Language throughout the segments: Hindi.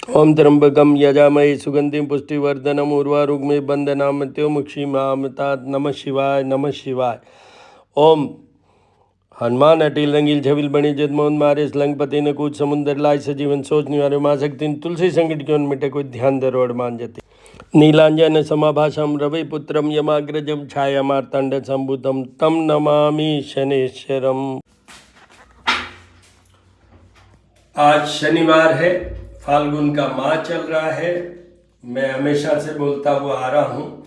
ओम त्र्यंबकम यजामहे सुगंधिं पुष्टिवर्धनम उर्वारुग्मे बंधनामत्योमुक्षीमामतात् नमः शिवाय नमः शिवाय। ओम हनुमान अटिल रंगील छबिल बणी जदमोहन मारे लंगपति न कूच समुंदर लाय सजीवन सोच निवारे माँ शक्ति तुलसी संकट क्यों मिटे कोई ध्यान दरोड़ मान जति नीलांजन समाभाषम रविपुत्रम यमाग्रजम छाया मार्तांड संभूतम तम नमामि शनेश्वरम। आज शनिवार है, फाल्गुन का माह चल रहा है। मैं हमेशा से बोलता हुआ आ रहा हूँ,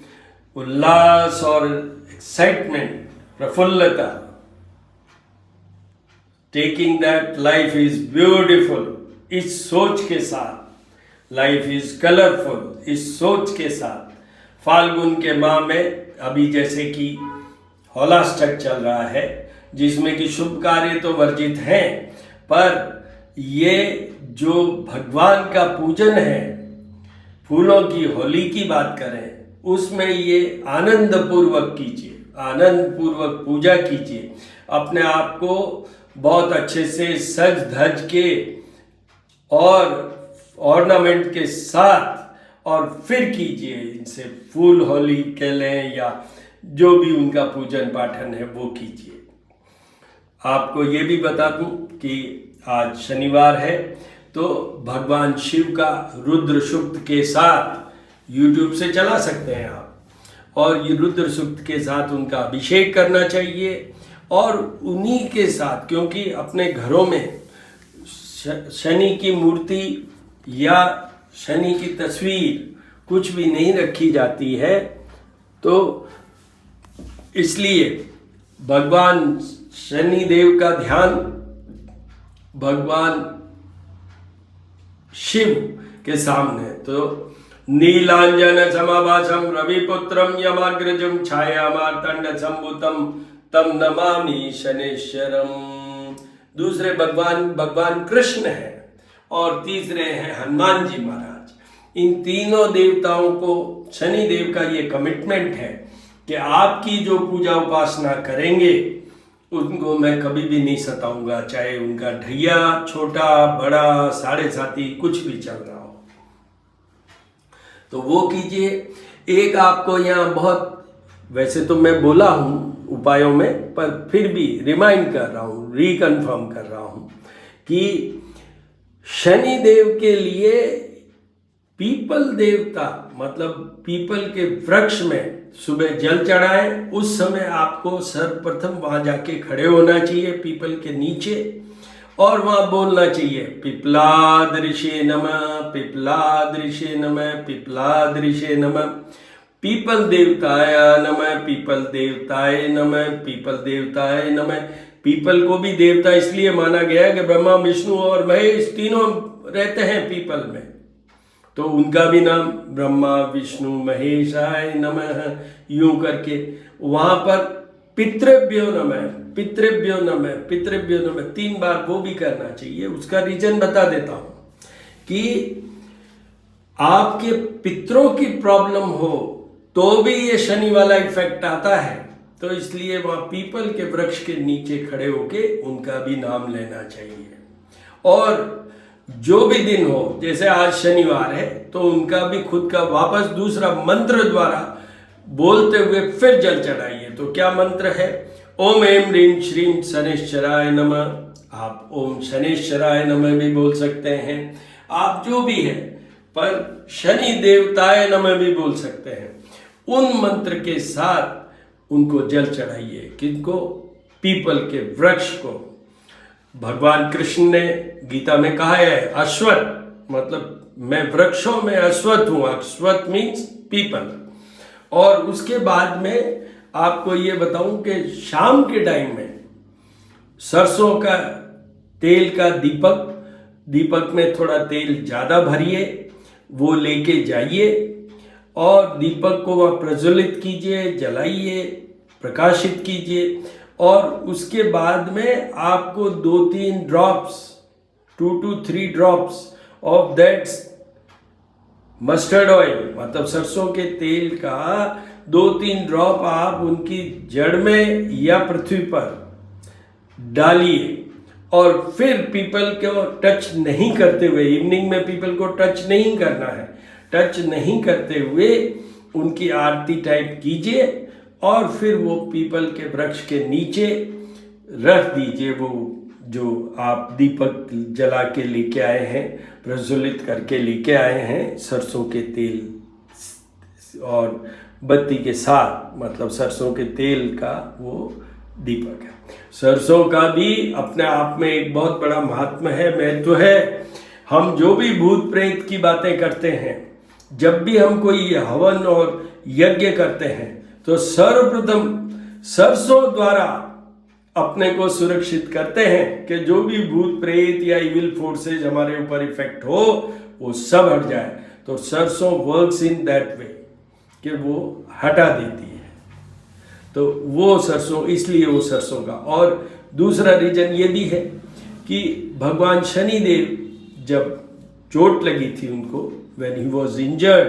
उल्लास और एक्साइटमेंट, प्रफुल्लता, taking that life is beautiful, इस सोच के साथ, लाइफ इज कलरफुल, इस सोच के साथ फाल्गुन के माह में अभी जैसे कि हौलाष्टक चल रहा है, जिसमें कि शुभ कार्य तो वर्जित हैं, पर ये जो भगवान का पूजन है, फूलों की होली की बात करें, उसमें ये आनंद पूर्वक कीजिए, आनंद पूर्वक पूजा कीजिए, अपने आप को बहुत अच्छे से सज धज के और ऑर्नामेंट के साथ, और फिर कीजिए इनसे फूल होली के लें या जो भी उनका पूजन पाठन है वो कीजिए। आपको ये भी बता दूं कि आज शनिवार है, तो भगवान शिव का रुद्र सूक्त के साथ YouTube से चला सकते हैं आप, और ये रुद्र सूक्त के साथ उनका अभिषेक करना चाहिए। और उन्हीं के साथ, क्योंकि अपने घरों में शनि की मूर्ति या शनि की तस्वीर कुछ भी नहीं रखी जाती है, तो इसलिए भगवान शनि देव का ध्यान भगवान शिव के सामने, तो नीलांजन समाभासम रविपुत्रम यमाग्रजम छाया मार्तंड संभूतम तम नमामि शनेश्वरम। दूसरे भगवान कृष्ण है, और तीसरे हैं हनुमान जी महाराज। इन तीनों देवताओं को शनि देव का ये कमिटमेंट है कि आपकी जो पूजा उपासना करेंगे उनको मैं कभी भी नहीं सताऊंगा, चाहे उनका ढैया छोटा बड़ा साढ़े साथी कुछ भी चल रहा हो, तो वो कीजिए। एक आपको यहाँ बहुत, वैसे तो मैं बोला हूँ उपायों में, पर फिर भी रिमाइंड कर रहा हूँ, रिकन्फर्म कर रहा हूँ कि शनि देव के लिए पीपल देवता, मतलब पीपल के वृक्ष में सुबह जल चढ़ाएं। उस समय आपको सर्वप्रथम वहां जाके खड़े होना चाहिए पीपल के नीचे, और वहां बोलना चाहिए पिपलादृशे नमः, पिपलादृशे नमः, पिपलादृशे नमः, पीपल देवताय नमः, पीपल देवताय नमः, पीपल देवताय नमः। पीपल को भी देवता इसलिए माना गया है कि ब्रह्मा विष्णु और महेश तीनों रहते हैं पीपल में, तो उनका भी नाम ब्रह्मा विष्णु महेशाय नमः, यूं करके वहां पर पितृभ्यो नमः, पितृभ्यो नमः, पितृभ्यो नमः 3 बार वो भी करना चाहिए। उसका रीजन बता देता हूं कि आपके पितरों की प्रॉब्लम हो तो भी ये शनि वाला इफेक्ट आता है, तो इसलिए वहां पीपल के वृक्ष के नीचे खड़े होके उनका भी नाम लेना चाहिए। और जो भी दिन हो, जैसे आज शनिवार है, तो उनका भी खुद का वापस दूसरा मंत्र द्वारा बोलते हुए फिर जल चढ़ाइए। तो क्या मंत्र है? ओम ऐं ह्रीं श्रीं शनेश्वराय नमः। आप ओम शनेश्वराय नमः भी बोल सकते हैं, आप जो भी है, पर शनि देवताय नमः भी बोल सकते हैं। उन मंत्र के साथ उनको जल चढ़ाइए। किनको? पीपल के वृक्ष को। भगवान कृष्ण ने गीता में कहा है अश्वत्थ, मतलब मैं वृक्षों में अश्वत्थ हूं। अश्वत्थ मीन्स पीपल। और उसके बाद में आपको ये बताऊं कि शाम के टाइम में सरसों का तेल का दीपक में थोड़ा तेल ज्यादा भरिए, वो लेके जाइए और दीपक को वह प्रज्वलित कीजिए, जलाइए, प्रकाशित कीजिए। और उसके बाद में आपको 2-3 drops, 2 to 3 drops of that mustard oil, मतलब सरसों के तेल का 2-3 ड्रॉप आप उनकी जड़ में या पृथ्वी पर डालिए और फिर पीपल को टच नहीं करते हुए, इवनिंग में पीपल को टच नहीं करना है, टच नहीं करते हुए उनकी आरती टाइप कीजिए और फिर वो पीपल के वृक्ष के नीचे रख दीजिए वो जो आप दीपक जला के लेके आए हैं, प्रज्वलित करके लेके आए हैं सरसों के तेल और बत्ती के साथ, मतलब सरसों के तेल का वो दीपक है। सरसों का भी अपने आप में एक बहुत बड़ा महात्मा है, महत्व है। हम जो भी भूत प्रेत की बातें करते हैं, जब भी हम कोई हवन और यज्ञ करते हैं, तो सर्वप्रथम सरसों द्वारा अपने को सुरक्षित करते हैं कि जो भी भूत प्रेत या इविल फोर्सेज हमारे ऊपर इफेक्ट हो वो सब हट जाए। तो सरसों वर्क्स इन दैट वे कि वो हटा देती है। तो वो सरसों, इसलिए वो सरसों का। और दूसरा रीजन ये भी है कि भगवान शनिदेव जब चोट लगी थी उनको, व्हेन ही वाज इंजर्ड,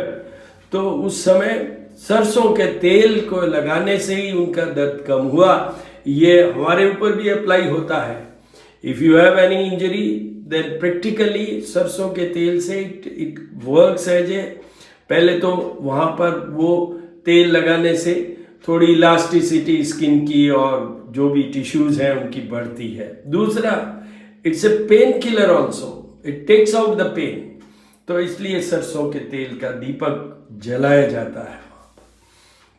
तो उस समय सरसों के तेल को लगाने से ही उनका दर्द कम हुआ। ये हमारे ऊपर भी अप्लाई होता है। If you have any injury then practically सरसों के तेल से इट वर्क्स एज ए, पहले तो वहां पर वो तेल लगाने से थोड़ी इलास्टिसिटी स्किन की और जो भी टिश्यूज हैं उनकी बढ़ती है। दूसरा, it's a pain killer also, it takes out the pain. तो इसलिए सरसों के तेल का दीपक जलाया जाता है।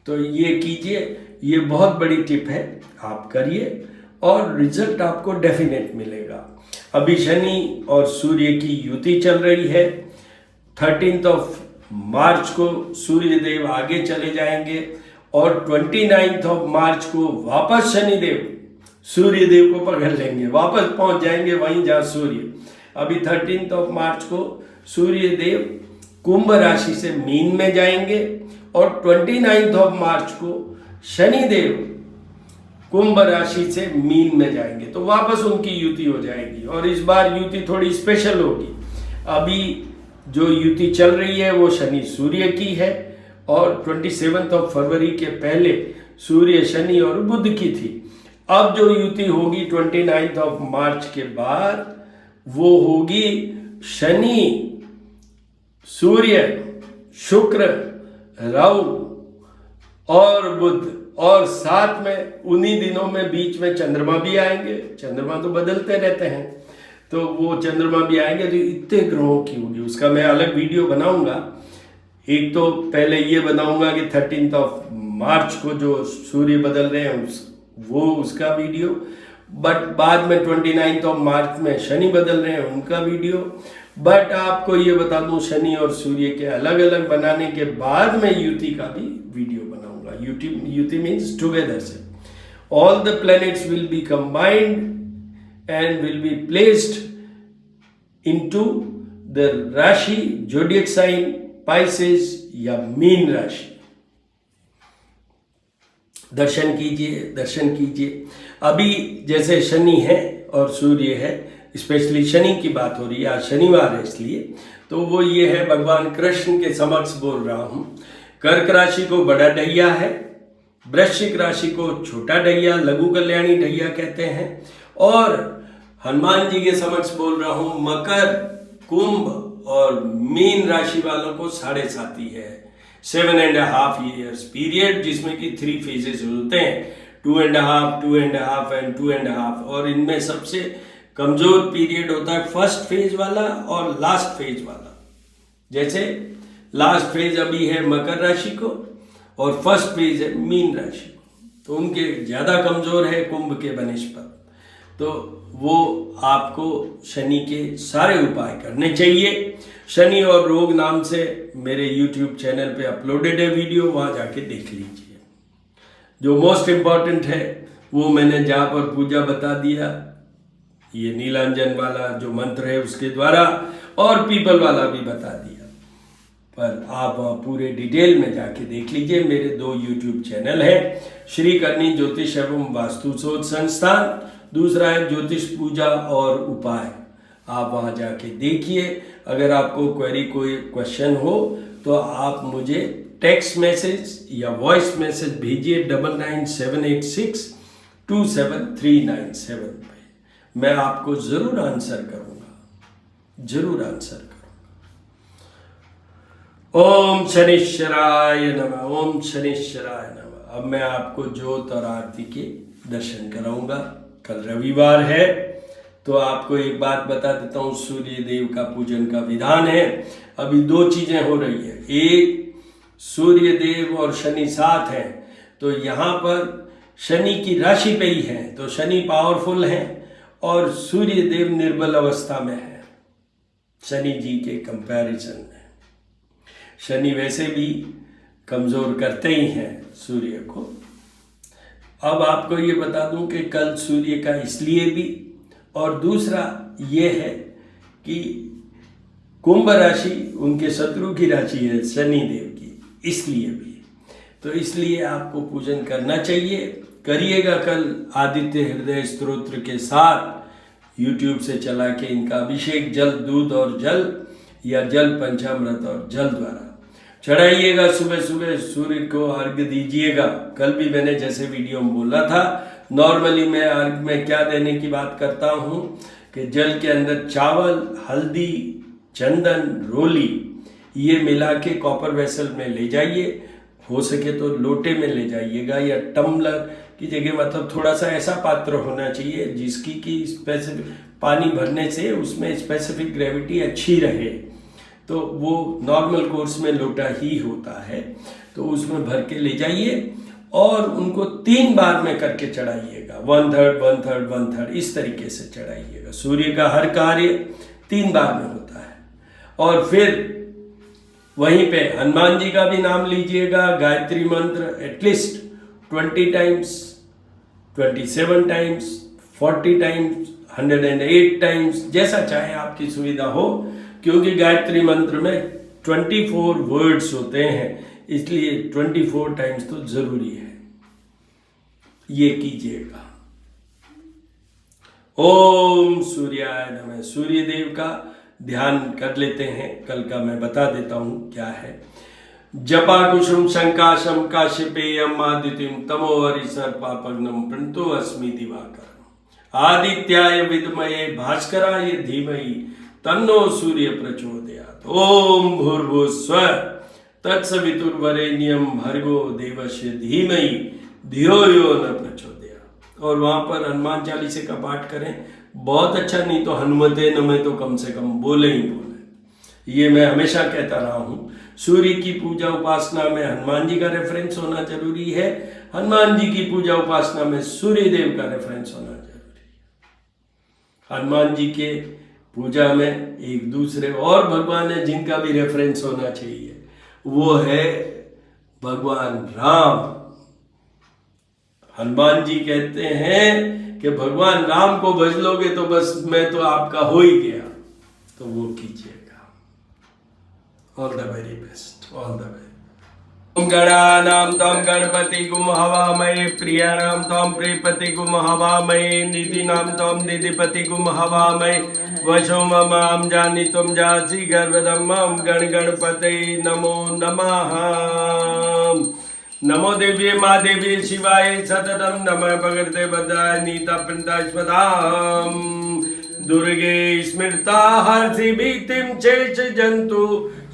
तो ये कीजिए, ये बहुत बड़ी टिप है, आप करिए और रिजल्ट आपको डेफिनेट मिलेगा। अभी शनि और सूर्य की युति चल रही है। 13 मार्च को सूर्य देव आगे चले जाएंगे और 29 मार्च को वापस शनिदेव सूर्य देव को पकड़ लेंगे, वापस पहुंच जाएंगे वहीं जहां सूर्य। अभी 13 मार्च को सूर्य देव कुंभ राशि से मीन में जाएंगे और 29 मार्च को शनिदेव कुंभ राशि से मीन में जाएंगे, तो वापस उनकी युति हो जाएगी। और इस बार युति थोड़ी स्पेशल होगी। अभी जो युति चल रही है वो शनि सूर्य की है और 27 फरवरी के पहले सूर्य शनि और बुध की थी। अब जो युति होगी 29 मार्च के बाद वो होगी शनि, सूर्य, शुक्र, राहु और बुध, और साथ में उन्हीं दिनों में बीच में चंद्रमा भी आएंगे। चंद्रमा तो बदलते रहते हैं, तो वो चंद्रमा भी आएंगे। तो इतने ग्रहों की होगी, उसका मैं अलग वीडियो बनाऊंगा। एक तो पहले ये बनाऊंगा कि 13 मार्च को जो सूर्य बदल रहे हैं उसका वीडियो, बट बाद में 29 मार्च में शनि बदल रहे हैं उनका वीडियो। बट आपको ये बता दूं, शनि और सूर्य के अलग अलग बनाने के बाद में युति का भी वीडियो बनाऊंगा। युति मीन्स टुगेदर से all the planets will be combined and will be placed into the राशि जोडियक साइन पाइसेस या मीन राशि। दर्शन कीजिए, दर्शन कीजिए। अभी जैसे शनि है और सूर्य है, स्पेशली शनि की बात हो रही है, आज शनिवार है इसलिए, तो वो ये है, भगवान कृष्ण के समक्ष बोल रहा हूं। कर्क राशि को बड़ा ढैया है, वृश्चिक राशि को छोटा ढैया, लघु कल्याणी ढैया कहते हैं, और हनुमान जी के समक्ष बोल रहा हूं मकर, कुंभ और मीन राशि वालों को 7.5 है। 7.5 years पीरियड, जिसमें कि 3 phases होते हैं, 2.5, 2.5 एंड 2.5। और इनमें सबसे कमजोर पीरियड होता है फर्स्ट फेज वाला और लास्ट फेज वाला। जैसे लास्ट फेज अभी है मकर राशि को और फर्स्ट फेज है मीन राशि को, तो उनके ज्यादा कमजोर है कुंभ के बनिस्पत। तो वो आपको शनि के सारे उपाय करने चाहिए। शनि और रोग नाम से मेरे YouTube चैनल पे अपलोडेड है वीडियो, वहां जाके देख लीजिए। जो मोस्ट इम्पॉर्टेंट है वो मैंने जहाँ पर पूजा बता दिया, ये नीलांजन वाला जो मंत्र है उसके द्वारा, और पीपल वाला भी बता दिया। पर आप पूरे डिटेल में जाके देख लीजिए। मेरे 2 YouTube चैनल है, श्री करनी ज्योतिष एवं वास्तु शोध संस्थान, दूसरा है ज्योतिष पूजा और उपाय। आप वहां जाके देखिए। अगर आपको क्वेरी, कोई क्वेश्चन हो तो आप मुझे टेक्स्ट मैसेज या वॉइस मैसेज भेजिए 99786 27397 पे। मैं आपको जरूर आंसर करूंगा, जरूर आंसर करूंगा। ओम शनिश्चराय नमः, ओम शनिश्चराय नमः। अब मैं आपको ज्योत और आरती के दर्शन कराऊंगा। कल रविवार है तो आपको एक बात बता देता हूँ, सूर्य देव का पूजन का विधान है। अभी दो चीजें हो रही है, एक सूर्य देव और शनि साथ हैं, तो यहाँ पर शनि की राशि पे ही है, तो शनि पावरफुल है और सूर्य देव निर्बल अवस्था में है शनि जी के कंपैरिजन में। शनि वैसे भी कमजोर करते ही हैं सूर्य को। अब आपको ये बता दूं कि कल सूर्य का इसलिए भी, और दूसरा ये है कि कुंभ राशि उनके शत्रु की राशि है शनि देव की, इसलिए भी, तो इसलिए आपको पूजन करना चाहिए। करिएगा कल आदित्य हृदय स्तोत्र के साथ YouTube से चला के इनका अभिषेक जल, दूध और जल या जल पंचामृत और जल द्वारा चढ़ाइएगा। सुबह सुबह सूर्य को अर्घ्य दीजिएगा। कल भी मैंने जैसे वीडियो में बोला था, नॉर्मली मैं अर्घ्य में क्या देने की बात करता हूँ कि जल के अंदर चावल, हल्दी, चंदन, रोली ये मिला के कॉपर वेसल में ले जाइए, हो सके तो लोटे में ले जाइएगा या टम्बलर की जगह, मतलब थोड़ा सा ऐसा पात्र होना चाहिए जिसकी कि स्पेसिफिक पानी भरने से उसमें स्पेसिफिक ग्रेविटी अच्छी रहे। तो वो नॉर्मल कोर्स में लोटा ही होता है, तो उसमें भर के ले जाइए और उनको 3 बार में करके चढ़ाइएगा। 1/3 1/3 1/3 इस तरीके से चढ़ाइएगा। सूर्य का हर कार्य 3 बार में होता है। और फिर वहीं पे हनुमान जी का भी नाम लीजिएगा, गायत्री मंत्र at least 20 times, 27 times, 40 times, 108 times, जैसा चाहे आपकी सुविधा हो, क्योंकि गायत्री मंत्र में 24 वर्ड्स होते हैं, इसलिए 24 टाइम्स तो जरूरी है, ये कीजिएगा। ओम सूर्याय नमः। सूर्य देव का ध्यान कर लेते हैं, कल का मैं बता देता हूं क्या है। जपा कुसुम संकाशम काश्यपेयम आदित्यम तमोवरि सर्पापग्नम प्रणतो अस्मि दिवाकरम आदित्याय विद्महे भास्कराय धीमहि तन्नो सूर्य प्रचोदयात्। ओम भूर्भुवस्सुवः तत्सवितुर्वरेण्यं भर्गो देवस्य धीमहि धियो यो न प्रचोदयात्। और वहां पर हनुमान चालीसा का पाठ करें, बहुत अच्छा, नहीं तो हनुमते नमे तो कम से कम बोले ही बोले। ये मैं हमेशा कहता रहा हूं, सूर्य की पूजा उपासना में हनुमान जी का रेफरेंस होना जरूरी है, हनुमान जी की पूजा उपासना में सूर्य देव का रेफरेंस होना जरूरी है। हनुमान जी के पूजा में एक दूसरे और भगवान है जिनका भी रेफरेंस होना चाहिए, वो है भगवान राम। हनुमान जी कहते हैं कि भगवान राम को भज लोगे तो बस मैं तो आपका हो ही गया, तो वो कीजिएगा। All the very best, all the very. ओम गणानां त्वं गणपति गुम हवामहे, प्रियाणां त्वं प्रियपति गुम हवामहे, निधिनां त्वं निधिपति गुम हवामहे, वशो ममां जानी त्वं जासि गर्भदं मम गण गणपते नमो नमः। नमो देव्ये माँ देवी शिवाय सततम नमः भगवते भद्राय नीता पिंडास्पदाम दुर्गे स्मृता हर्षि भीतिम शेष जंतु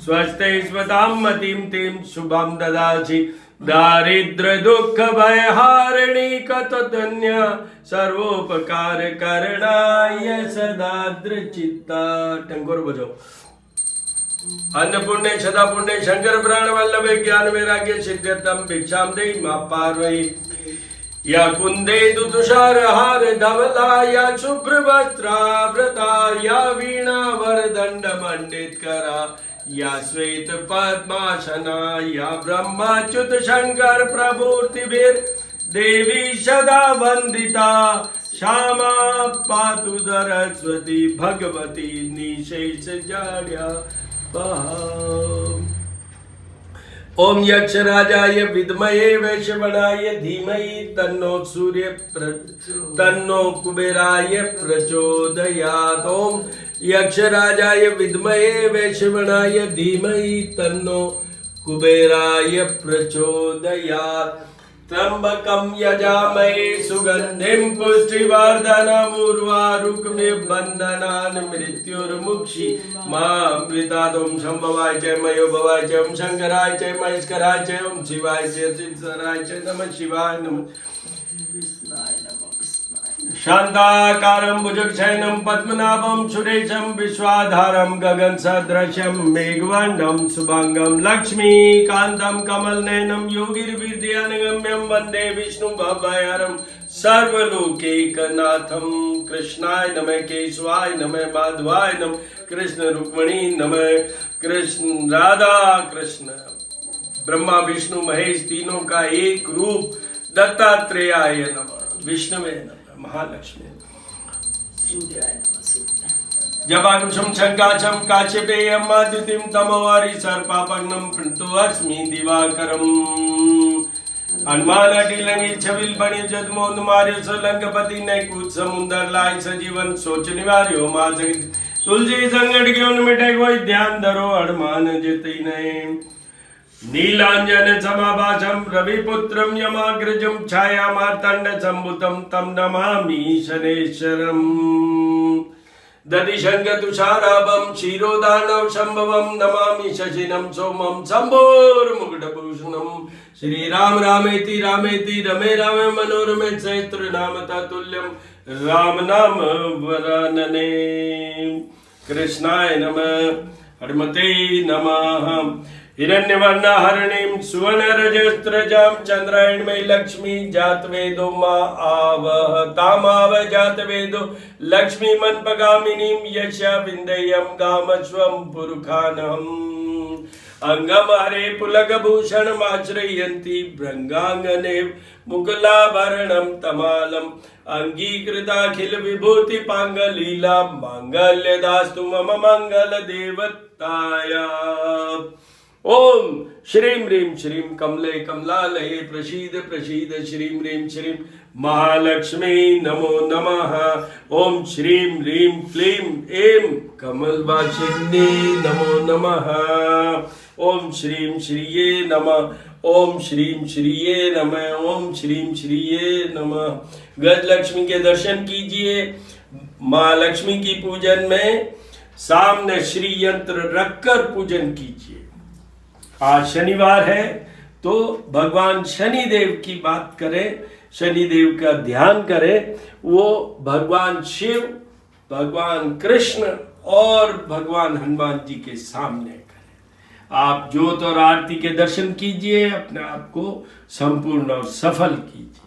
स्वस्थे स्वताम मतिम तिम शुभम ददासि दारिद्र दुख भय हारिणी कतन्य सर्वोपकार करणाय सदा दृचित्ता। टंगोर बजाओ। अन्नपूर्णे सदा पुण्य शंकर प्राण वल्लभे ज्ञान वैराग्य सिद्ध्यर्थम भिक्षाम देहि मां पार्वती। या कुंदे तुषार हार धवला या शुभ्र वस्त्रावृता या वीणा वरदंड मंडित करा या श्वेत पद्मासना या ब्रह्माच्युत शंकर प्रभूतिभिर देवी सदा वंदिता श्यामा पातु सरस्वती भगवती निशेष जाड्या। ओम यक्षराजाय विद्महे वैश्रवणाय धीमहि तन्नो सूर्य तन्नो कुबेराय प्रचोदयात्। ओम यक्षराजाय विद्महे वैश्रवणाय धीमहि तन्नो कुबेराय प्रचोदयात्। त्र्यंबकं यजामहे सुगंधिं पुष्टिवर्धनम् उर्वारुकमिबन्धनान् मृत्युर्मुक्षीमामृतात्। ओम शंभवाय च मयोभवाय च ओम शंकराय च महेश्वराय च ओम शिवाय च सिद्धराय च नमः शिवाय नमः। शांताकारं भुजगशयनं पद्मनाभं सुरेशं विश्वाधारं गगनसदृशं मेघवर्णं शुभांगं लक्ष्मीकान्तं कमलनयनं योगिर्विद्यानगम्यं वन्दे विष्णुभवभयहरं सर्वलोकैकनाथं। कृष्णाय नमः केशवाय नमः माधवाय नमः कृष्ण रुक्मिणी नमः कृष्ण राधा कृष्ण ब्रह्मा विष्णु महेश तीनों का एक रूप दत्तात्रेयाय नमः विष्णुवे नमः महालक्ष्मी जपाकुशं शंकाशं काश्यपेयं आदित्यं तमोवारि सर्पापन्नं प्रणतोऽस्मि दिवाकरम्। हनुमान अटिलंगी छबिल बणी जदमोद मार्यो सोलंकपति ने कूद समुंदर लाय सजीवन सोच निवार्यो मां जगत तुलसी संगठ क्यों मिटे कोई ध्यान धरो हनुमान जितई नहीं। नीलांजन समाभासं रविपुत्रं यमाग्रजं छायामार्तण्ड संभुतं तं नमामि शनेश्वरम्। दधिशंक तुषाराभं क्षीरोदार्णव संभवं नमामि शशिनं सोमं शम्भोर्मुकुटभूषणं। श्रीराम रामेति रामेति रमे रामे मनोरमे सहस्र नाम तत्तुल्यं राम नाम वरानने। कृष्णाय नमः हनुमते नमः। हिरण्यवर्णहरणीं सुवर्णरजस्रजां चन्द्रायणमयी लक्ष्मी जातवेदो मा आवह तामाव जातवेदो लक्ष्मीमन्पगामिनीं यशा विन्देयं गामस्वं पुरुखानहम्। अंगम हरे पुलकभूषणमाश्रयन्ति भृङ्गाङ्गने मुकुलाभरणं तमालम् अंगीकृताखिल विभूति पांगलीला मांगल्यदास्तु मम मंगल देवताया। ओम श्रीं ह्रीं श्रीं कमले कमलालये प्रसीद प्रसीद श्रीं ह्रीं श्रीं महालक्ष्मी नमो नमः। ओम श्रीं ह्रीं क्लीं ऐं कमलवासिन्ये नमो नमः। ओम श्रीं श्रीये नमः। ओम श्रीं श्रीये नमः। ओम श्रीं श्रीये नमः। गजलक्ष्मी के दर्शन कीजिए। माँ लक्ष्मी की पूजन में सामने श्री यंत्र रखकर पूजन कीजिए। आज शनिवार है तो भगवान शनिदेव की बात करें, शनिदेव का ध्यान करें। वो भगवान शिव, भगवान कृष्ण और भगवान हनुमान जी के सामने करें। आप ज्योत और आरती के दर्शन कीजिए, अपने आप को संपूर्ण और सफल कीजिए।